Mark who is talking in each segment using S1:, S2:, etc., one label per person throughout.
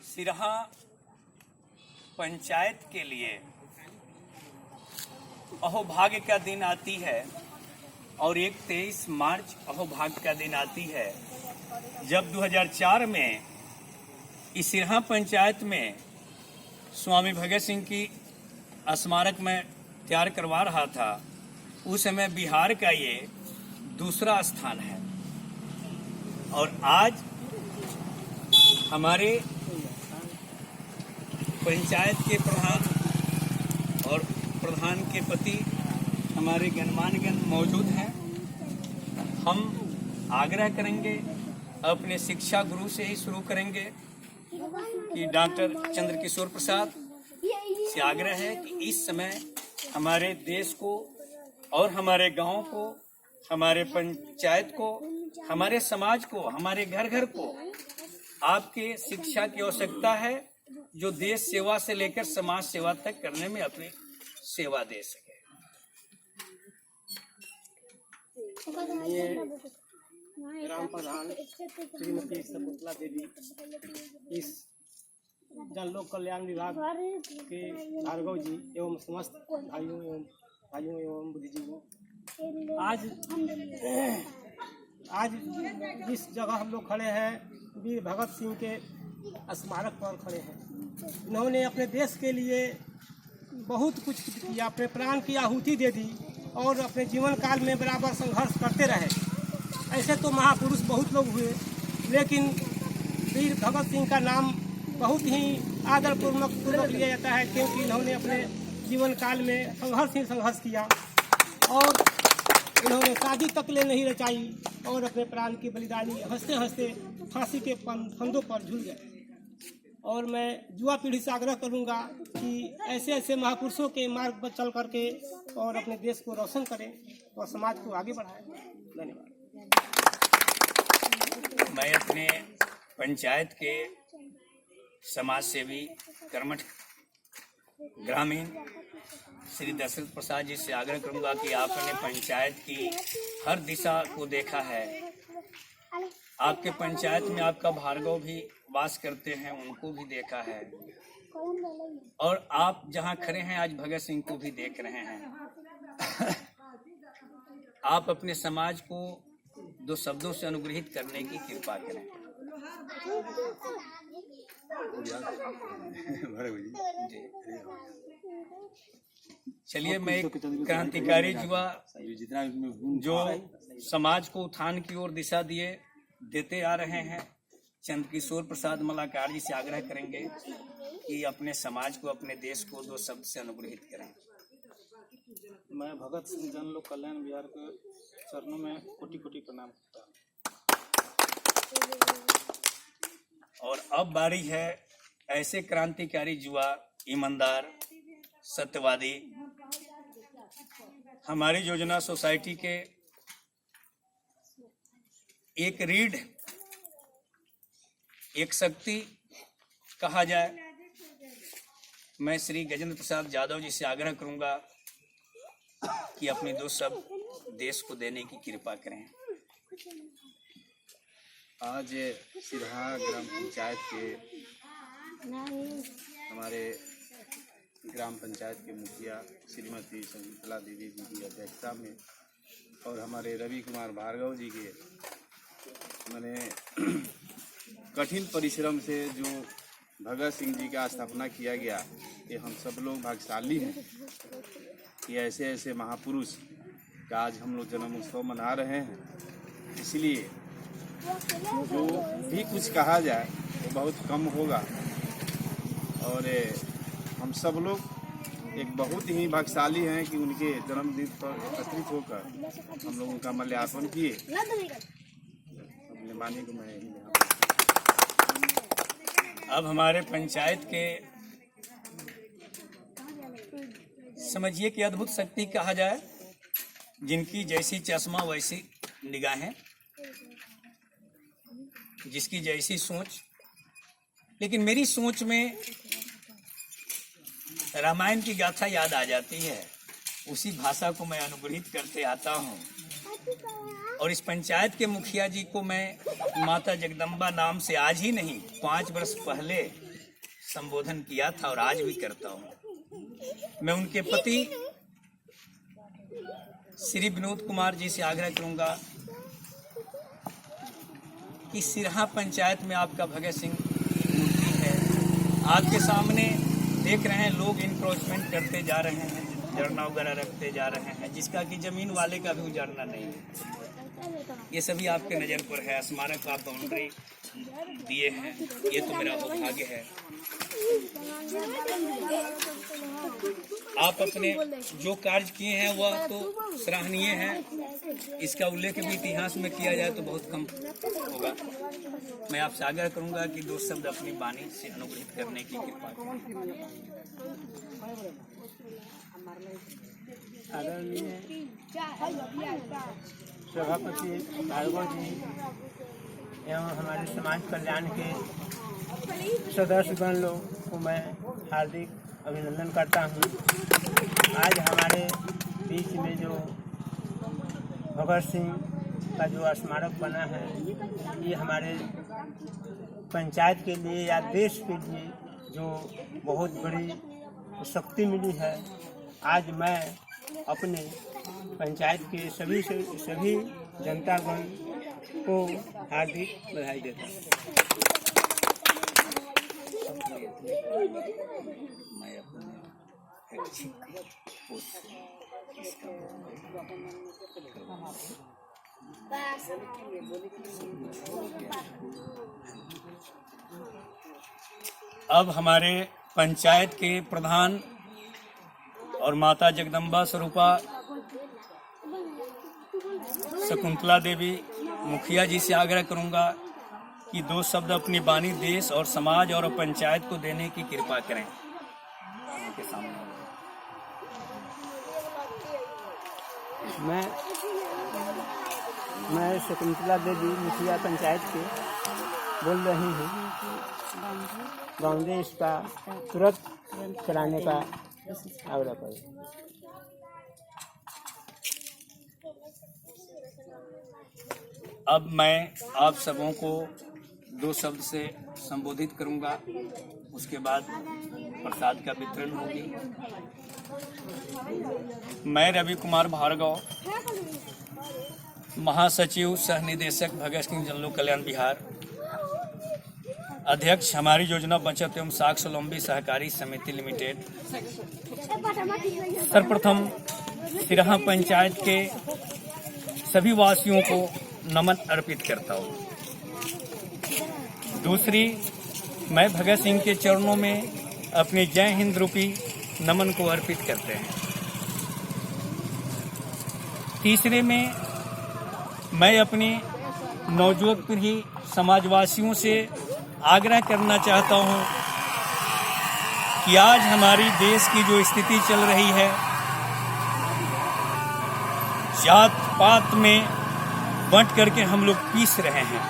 S1: सिरहा पंचायत के लिए अहोभाग्य का दिन आती है और एक 23 मार्च अहोभाग्य का दिन आती है जब 2004 में इस सिरहा पंचायत में स्वामी भगत सिंह की स्मारक में तैयार करवा रहा था। उस समय बिहार का ये दूसरा स्थान है और आज हमारे पंचायत के प्रधान और प्रधान के पति हमारे गणमान्यगण मौजूद हैं। हम आग्रह करेंगे, अपने शिक्षा गुरु से ही शुरू करेंगे कि डॉक्टर चंद्रकिशोर प्रसाद से आग्रह है कि इस समय हमारे देश को और हमारे गांव को, हमारे पंचायत को, हमारे समाज को, हमारे घर घर को आपके शिक्षा की आवश्यकता है, जो देश सेवा से लेकर समाज सेवा तक करने में अपनी सेवा दे सके।
S2: ये ग्राम प्रधान श्रीमती शकुंतला देवी इस जन लोक कल्याण विभाग के भार्गव जी एवं समस्त भाइयों एवं बुद्धिजीवियों, आज जिस जगह हम लोग खड़े हैं वीर भगत सिंह के स्मारक पर खड़े हैं। इन्होंने अपने देश के लिए बहुत कुछ किया, अपने प्राण की आहुति दे दी और अपने जीवन काल में बराबर संघर्ष करते रहे। ऐसे तो महापुरुष बहुत लोग हुए, लेकिन वीर भगत सिंह का नाम बहुत ही आदरपूर्वक लिया जाता है, क्योंकि इन्होंने अपने जीवन काल में संघर्ष किया और इन्होंने शादी तक ले नहीं रचाई और अपने प्राण की बलिदानी हंसते हंसते फांसी के फंदों पर झूल गए। और मैं युवा पीढ़ी से आग्रह करूंगा कि ऐसे ऐसे महापुरुषों के मार्ग पर चल करके और अपने देश को रोशन करें और समाज को आगे बढ़ाएं। धन्यवाद।
S1: मैं अपने पंचायत के समाज सेवी कर्मठ ग्रामीण श्री दशरथ प्रसाद जी से आग्रह करूंगा कि आपने पंचायत की हर दिशा को देखा है। आपके पंचायत में आपका भार्गव भी वास करते हैं, उनको भी देखा है और आप जहां खड़े हैं आज भगत सिंह को भी देख रहे हैं। आप अपने समाज को दो शब्दों से अनुग्रहित करने की कृपा करें। चलिए, मैं एक क्रांतिकारी युवा जो समाज को उत्थान की ओर दिशा देते आ रहे हैं, चंद्रकिशोर प्रसाद मलाकार जी से आग्रह करेंगे कि अपने समाज को, अपने देश को दो शब्द से अनुग्रहित करें।
S2: मैं भगत सिंह जन लोक कल्याण विभाग के चरणों में कोटि कोटि प्रणाम करता हूँ।
S1: और अब बारी है ऐसे क्रांतिकारी युवा, ईमानदार, सत्यवादी, हमारी योजना सोसाइटी के एक रीढ़, एक शक्ति कहा जाए, मैं श्री गजेंद्र प्रसाद यादव जी से आग्रह करूंगा कि अपने दो शब्द देश को देने की कृपा करें।
S3: आज सिरहा ग्राम पंचायत के हमारे ग्राम पंचायत के मुखिया श्रीमती शकुंतला देवी जी की अध्यक्षता में और हमारे रवि कुमार भार्गव जी के मैंने कठिन परिश्रम से जो भगत सिंह जी का स्थापना किया गया, ये हम सब लोग भाग्यशाली हैं कि ऐसे ऐसे महापुरुष का आज हम लोग जन्म उत्सव मना रहे हैं। इसलिए जो भी कुछ कहा जाए वो बहुत कम होगा और हम सब लोग एक बहुत ही भाग्यशाली हैं कि उनके जन्मदिन पर एकत्रित होकर हम लोग उनका माल्यार्पण किए। मानी को मैं
S1: अब हमारे पंचायत के समझिए कि अद्भुत शक्ति कहा जाए, जिनकी जैसी चश्मा वैसी निगाहें, जिसकी जैसी सोच। लेकिन मेरी सोच में रामायण की गाथा याद आ जाती है, उसी भाषा को मैं अनुग्रहित करते आता हूँ। और इस पंचायत के मुखिया जी को मैं माता जगदम्बा नाम से आज ही नहीं 5 वर्ष पहले संबोधन किया था और आज भी करता हूं। मैं उनके पति श्री विनोद कुमार जी से आग्रह करूंगा कि सिरहा पंचायत में आपका भगत सिंह की मूर्ति है। आपके सामने देख रहे हैं लोग इंक्रोचमेंट करते जा रहे हैं, धरना वगैरह रखते जा रहे हैं, जिसका कि जमीन वाले का भी उजाड़ना नहीं है। ये सभी आपके नज़र पर है। स्मारक आप बाउंड्री दिए हैं, ये तो मेरा सौभाग्य है। आप अपने जो कार्य किए हैं वह तो सराहनीय है। इसका उल्लेख भी इतिहास में किया जाए तो बहुत कम होगा। मैं आपसे आग्रह करूंगा कि 2 शब्द अपनी वाणी से अनुग्रहित करने की कृपा करें।
S2: आदरणीय सभापति भार्गव जी एवं हमारे समाज कल्याण के सदस्यगण लोग को मैं हार्दिक अभिनंदन करता हूँ। आज हमारे बीच में जो भगत सिंह का जो स्मारक बना है, ये हमारे पंचायत के लिए या देश के लिए जो बहुत बड़ी शक्ति मिली है। आज मैं अपने पंचायत के सभी जनतागण को हार्दिक बधाई देता हूँ।
S1: मैं अपने अब हमारे पंचायत के प्रधान और माता जगदम्बा स्वरूपा शकुंतला देवी मुखिया जी से आग्रह करूंगा कि 2 शब्द अपनी वाणी देश और समाज और पंचायत को देने की कृपा करें। उनके सामने
S2: मैं शकुंतला देवी मुखिया पंचायत के बोल रही हूँ। बाउंड्री इसका तुरंत कराने का आग्रह करें।
S1: अब मैं आप सबों को 2 शब्द से संबोधित करूंगा, उसके बाद प्रसाद का वितरण होगी। मैं रवि कुमार भार्गव, महासचिव सह निदेशक भगत सिंह जन लोक कल्याण बिहार, अध्यक्ष हमारी योजना बचत एवं साख स्वावलंबी सहकारी समिति लिमिटेड, सर्वप्रथम सिरहा पंचायत के सभी वासियों को नमन अर्पित करता हूँ। दूसरी, मैं भगत सिंह के चरणों में अपने जय हिंद रूपी नमन को अर्पित करते हैं। तीसरे में मैं अपने नवयुवक पीढ़ी समाजवासियों से आग्रह करना चाहता हूँ कि आज हमारी देश की जो स्थिति चल रही है, जात पात में बंट करके हम लोग पीस रहे हैं।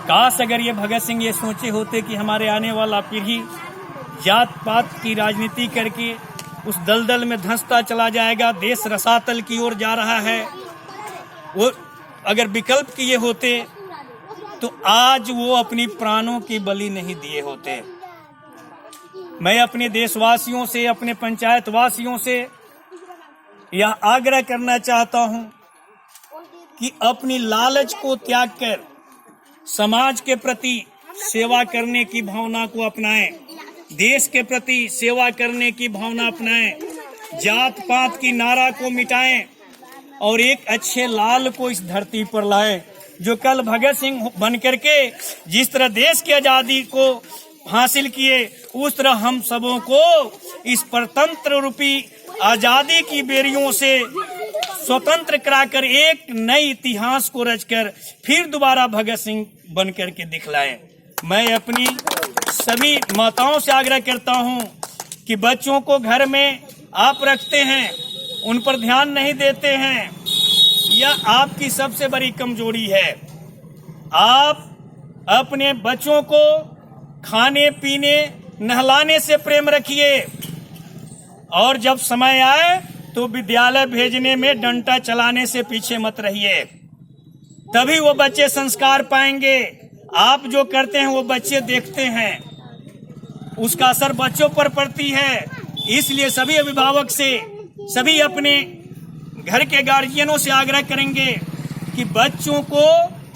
S1: काश अगर ये भगत सिंह ये सोचे होते कि हमारे आने वाला पीढ़ी जात पात की राजनीति करके उस दलदल में धंसता चला जाएगा, देश रसातल की ओर जा रहा है, वो अगर विकल्प किए होते तो आज वो अपनी प्राणों की बलि नहीं दिए होते। मैं अपने देशवासियों से, अपने पंचायत वासियों से यह आग्रह करना चाहता हूं कि अपनी लालच को त्याग कर समाज के प्रति सेवा करने की भावना को अपनाएं, देश के प्रति सेवा करने की भावना अपनाएं, जात पात की नारा को मिटाएं और एक अच्छे लाल को इस धरती पर लाएं, जो कल भगत सिंह बन करके जिस तरह देश की आजादी को हासिल किए, उस तरह हम सबों को इस परतंत्र रूपी आजादी की बेरियों से स्वतंत्र कराकर एक नए इतिहास को रचकर फिर दोबारा भगत सिंह बन करके दिखलाएं। मैं अपनी सभी माताओं से आग्रह करता हूं कि बच्चों को घर में आप रखते हैं, उन पर ध्यान नहीं देते हैं, यह आपकी सबसे बड़ी कमजोरी है। आप अपने बच्चों को खाने पीने नहलाने से प्रेम रखिए और जब समय आए तो विद्यालय भेजने में डंडा चलाने से पीछे मत रहिए, तभी वो बच्चे संस्कार पाएंगे। आप जो करते हैं वो बच्चे देखते हैं। उसका असर बच्चों पर पड़ती है। इसलिए सभी अभिभावक से, सभी अपने घर के गार्जियनों से आग्रह करेंगे कि बच्चों को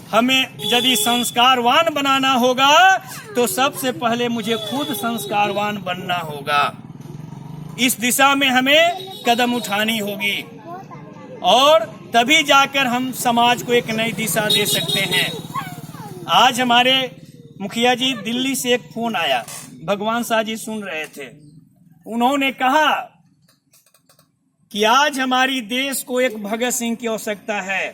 S1: हमें यदि संस्कारवान बनाना होगा तो सबसे पहले मुझे खुद संस्कारवान बनना होगा। इस दिशा में हमें कदम उठानी होगी और तभी जाकर हम समाज को एक नई दिशा दे सकते हैं। आज हमारे मुखिया जी दिल्ली से एक फोन आया, भगवान शाह जी सुन रहे थे। उन्होंने कहा कि आज हमारी देश को एक भगत सिंह की आवश्यकता है।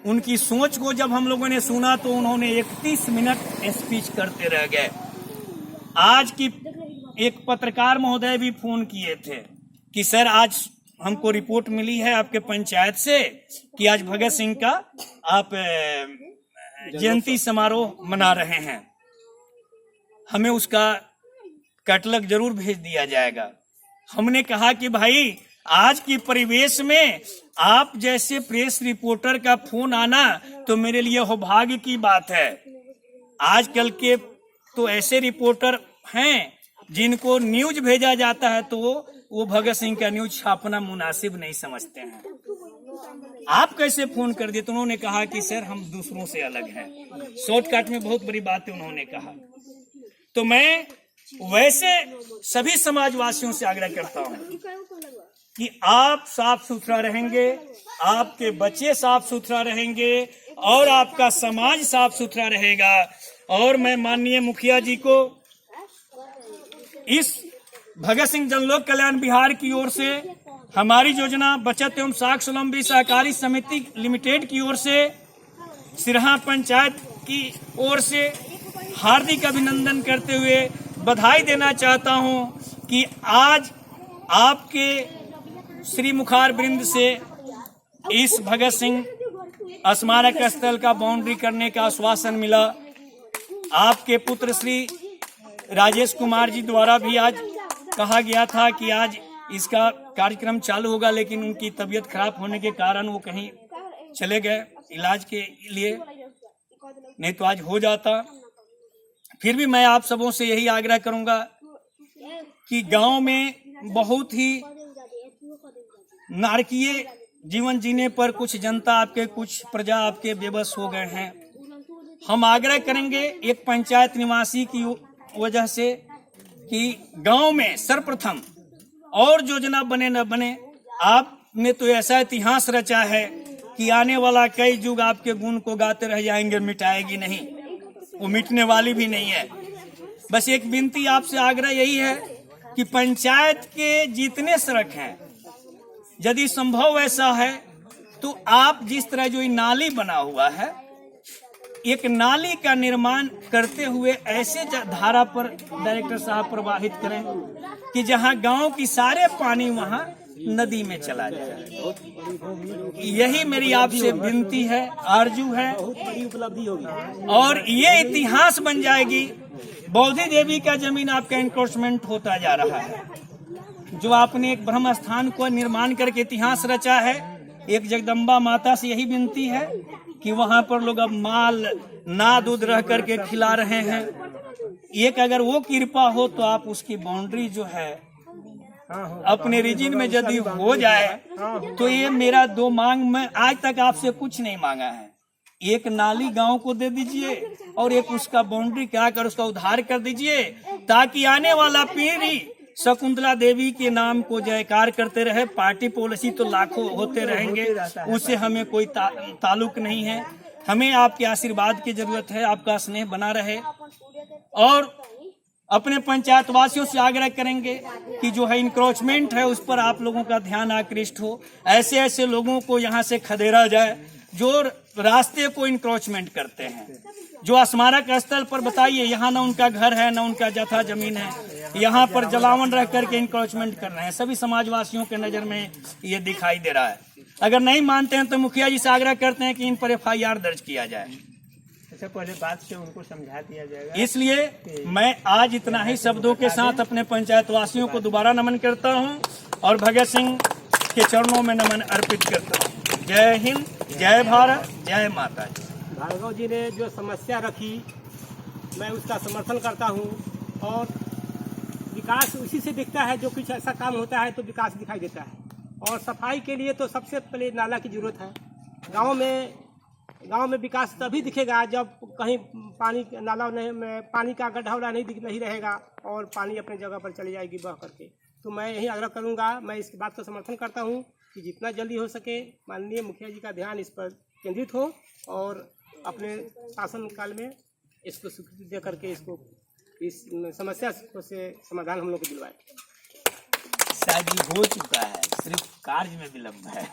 S1: उनकी सोच को जब हम लोगों ने सुना तो उन्होंने 31 मिनट स्पीच करते रह गए। आज की एक पत्रकार महोदय भी फोन किए थे कि सर आज हमको रिपोर्ट मिली है आपके पंचायत से कि आज भगत सिंह का आप जयंती समारोह मना रहे हैं, हमें उसका कैटलॉग जरूर भेज दिया जाएगा। हमने कहा कि भाई आज की परिवेश में आप जैसे प्रेस रिपोर्टर का फोन आना तो मेरे लिए सौभाग्य की बात है। आजकल के तो ऐसे रिपोर्टर हैं जिनको न्यूज भेजा जाता है तो वो भगत सिंह का न्यूज छापना मुनासिब नहीं समझते हैं। आप कैसे फोन कर दिए? तो उन्होंने कहा कि सर हम दूसरों से अलग हैं। शॉर्टकट में बहुत बड़ी बातें उन्होंने कहा। तो मैं वैसे सभी समाजवासियों से आग्रह करता हूं कि आप साफ सुथरा रहेंगे, आपके बच्चे साफ सुथरा रहेंगे और आपका समाज साफ सुथरा रहेगा। और मैं माननीय मुखिया जी को इस भगत सिंह जनलोक कल्याण बिहार की ओर से, हमारी योजना बचत एवं स्वावलंबी सहकारी समिति लिमिटेड की ओर से, सिरहा पंचायत की ओर से हार्दिक अभिनंदन करते हुए बधाई देना चाहता हूं कि आज आपके श्री मुखार वृंद से इस भगत सिंह स्मारक स्थल का बाउंड्री करने का आश्वासन मिला। आपके पुत्र श्री राजेश कुमार जी द्वारा भी आज कहा गया था कि आज इसका कार्यक्रम चालू होगा, लेकिन उनकी तबीयत खराब होने के कारण वो कहीं चले गए इलाज के लिए, नहीं तो आज हो जाता। फिर भी मैं आप सबों से यही आग्रह करूंगा कि गांव में बहुत ही नारकीय जीवन जीने पर कुछ जनता आपके, कुछ प्रजा आपके बेबस हो गए हैं। हम आग्रह करेंगे एक पंचायत निवासी की वजह से कि गांव में सर्वप्रथम और योजना बने न बने, आपने तो ऐसा इतिहास रचा है कि आने वाला कई युग आपके गुण को गाते रह जाएंगे, मिटाएगी नहीं, वो मिटने वाली भी नहीं है। बस एक विनती आपसे आग्रह यही है कि पंचायत के जितने सड़क हैं, यदि संभव ऐसा है तो आप जिस तरह जो ये नाली बना हुआ है, एक नाली का निर्माण करते हुए ऐसे धारा पर डायरेक्टर साहब प्रवाहित करें कि जहां गांव की सारे पानी वहां नदी में चला जाए। यही मेरी आपसे विनती है, आरजू है।
S2: उपलब्धि होगी
S1: और ये इतिहास बन जाएगी। बौद्धि देवी का जमीन आपका इंक्रोचमेंट होता जा रहा है, जो आपने एक ब्रह्म स्थान को निर्माण करके इतिहास रचा है। एक जगदम्बा माता से यही विनती है कि वहां पर लोग अब माल नाद उद रह करके खिला रहे हैं। एक अगर वो कृपा हो तो आप उसकी बाउंड्री जो है अपने रीजन में यदि हो जाए तो ये मेरा दो मांग, मैं आज तक आपसे कुछ नहीं मांगा है। एक नाली गांव को दे दीजिए और एक उसका बाउंड्री क्या कर उसका उद्धार कर दीजिए, ताकि आने वाला पीढ़ी शकुंतला देवी के नाम को जयकार करते रहे। पार्टी पॉलिसी तो लाखों होते रहेंगे, उससे हमें कोई ताल्लुक नहीं है। हमें आपके आशीर्वाद की जरूरत है, आपका स्नेह बना रहे। और अपने पंचायत वासियों से आग्रह करेंगे कि जो है इंक्रोचमेंट है उस पर आप लोगों का ध्यान आकृष्ट हो। ऐसे ऐसे लोगों को यहाँ से खदेड़ा जाए जो रास्ते को इंक्रोचमेंट करते हैं। जो स्मारक स्थल पर बताइए, यहाँ न उनका घर है न उनका जथा जमीन है, यहाँ पर जलावन रह करके इंक्रोचमेंट कर रहे हैं। सभी समाजवासियों के नजर में ये दिखाई दे रहा है। अगर नहीं मानते हैं तो मुखिया जी से आग्रह करते हैं कि इन पर FIR दर्ज किया जाए।
S2: अच्छा, पहले बात से उनको समझा दिया जाएगा।
S1: इसलिए मैं आज इतना ही शब्दों के साथ अपने पंचायत वासियों को दोबारा नमन करता हूं और भगत सिंह के चरणों में नमन अर्पित करता हूं। जय हिंद, जय भारत, जय माता जी।
S2: भार्गव जी ने जो समस्या रखी मैं उसका समर्थन करता हूं और विकास उसी से दिखता है, जो कुछ ऐसा काम होता है तो विकास दिखाई देता है। और सफाई के लिए तो सबसे पहले नाला की ज़रूरत है। गांव में विकास तभी दिखेगा जब कहीं पानी नाला में पानी का गड्ढा उड्ढा नहीं रहेगा और पानी अपनी जगह पर चली जाएगी बह करके। तो मैं यही आग्रह करूंगा, मैं इस बात का समर्थन करता हूं कि जितना जल्दी हो सके माननीय मुखिया जी का ध्यान इस पर केंद्रित हो और अपने शासनकाल में इसको स्वीकृति दे करके इसको इस समस्या से समाधान हम लोग को दिलवाए।
S4: शायद ये हो चुका है, सिर्फ कार्य में विलम्ब है।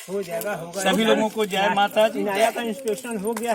S2: हो जाएगा, होगा।
S1: सभी लोगों को जय माता जी।
S2: नया का इंस्पेक्शन हो गया है।